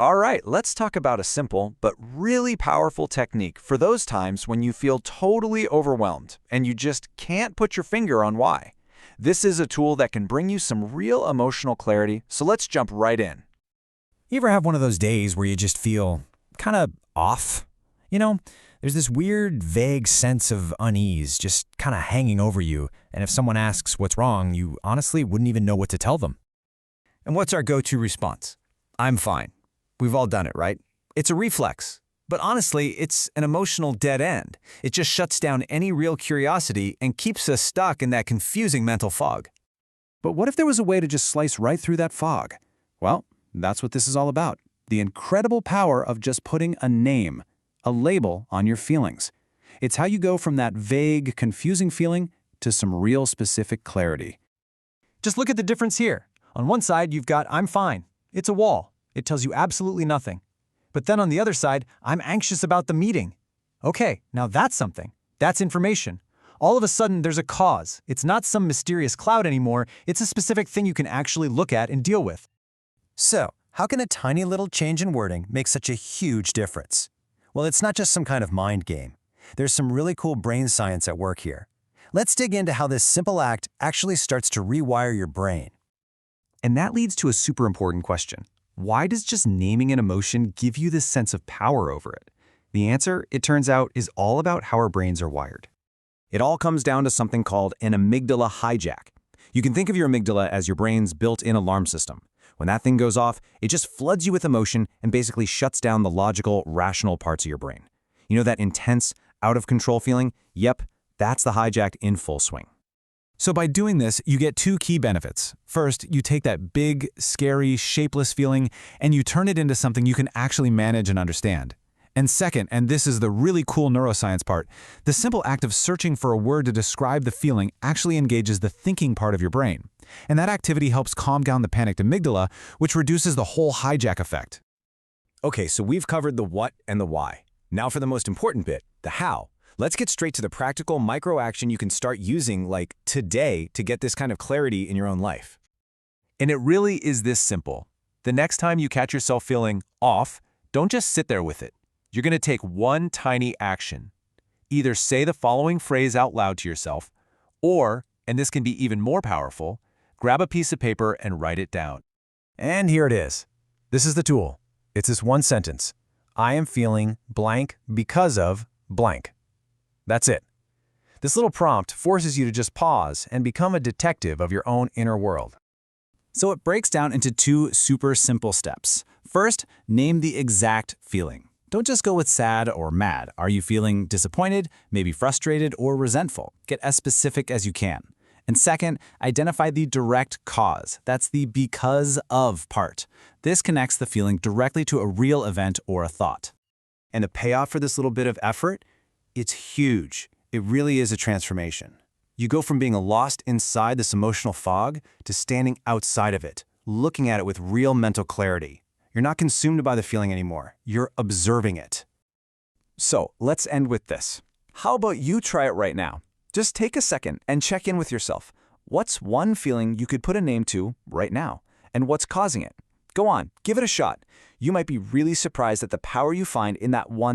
All right, let's talk about a simple but really powerful technique for those times when you feel totally overwhelmed and you just can't put your finger on why. This is a tool that can bring you some real emotional clarity, so let's jump right in. You ever have one of those days where you just feel kind of off? You know, there's this weird, vague sense of unease just kind of hanging over you, and if someone asks what's wrong, you honestly wouldn't even know what to tell them. And what's our go-to response? I'm fine. We've all done it, right? It's a reflex. But honestly, it's an emotional dead end. It just shuts down any real curiosity and keeps us stuck in that confusing mental fog. But what if there was a way to just slice right through that fog? Well, that's what this is all about. The incredible power of just putting a name, a label on your feelings. It's how you go from that vague, confusing feeling to some real specific clarity. Just look at the difference here. On one side, you've got I'm fine. It's a wall. It tells you absolutely nothing. But then on the other side, I'm anxious about the meeting. Okay, now that's something. That's information. All of a sudden, there's a cause. It's not some mysterious cloud anymore. It's a specific thing you can actually look at and deal with. So, how can a tiny little change in wording make such a huge difference? Well, it's not just some kind of mind game. There's some really cool brain science at work here. Let's dig into how this simple act actually starts to rewire your brain. And that leads to a super important question. Why does just naming an emotion give you this sense of power over it? The answer, it turns out, is all about how our brains are wired. It all comes down to something called an amygdala hijack. You can think of your amygdala as your brain's built-in alarm system. When that thing goes off, it just floods you with emotion and basically shuts down the logical, rational parts of your brain. You know that intense, out-of-control feeling? Yep, that's the hijack in full swing. So by doing this, you get two key benefits. First, you take that big, scary, shapeless feeling and you turn it into something you can actually manage and understand. And second, and this is the really cool neuroscience part, the simple act of searching for a word to describe the feeling actually engages the thinking part of your brain. And that activity helps calm down the panicked amygdala, which reduces the whole hijack effect. Okay, so we've covered the what and the why. Now for the most important bit, the how. Let's get straight to the practical micro-action you can start using, like today, to get this kind of clarity in your own life. And it really is this simple. The next time you catch yourself feeling off, don't just sit there with it. You're going to take one tiny action. Either say the following phrase out loud to yourself, or, and this can be even more powerful, grab a piece of paper and write it down. And here it is. This is the tool. It's this one sentence. I am feeling blank because of blank. That's it. This little prompt forces you to just pause and become a detective of your own inner world. So it breaks down into two super simple steps. First, name the exact feeling. Don't just go with sad or mad. Are you feeling disappointed, maybe frustrated, or resentful? Get as specific as you can. And second, identify the direct cause. That's the because of part. This connects the feeling directly to a real event or a thought. And the payoff for this little bit of effort? It's huge. It really is a transformation. You go from being lost inside this emotional fog to standing outside of it, looking at it with real mental clarity. You're not consumed by the feeling anymore. You're observing it. So, let's end with this. How about you try it right now? Just take a second and check in with yourself. What's one feeling you could put a name to right now? And what's causing it? Go on, give it a shot. You might be really surprised at the power you find in that one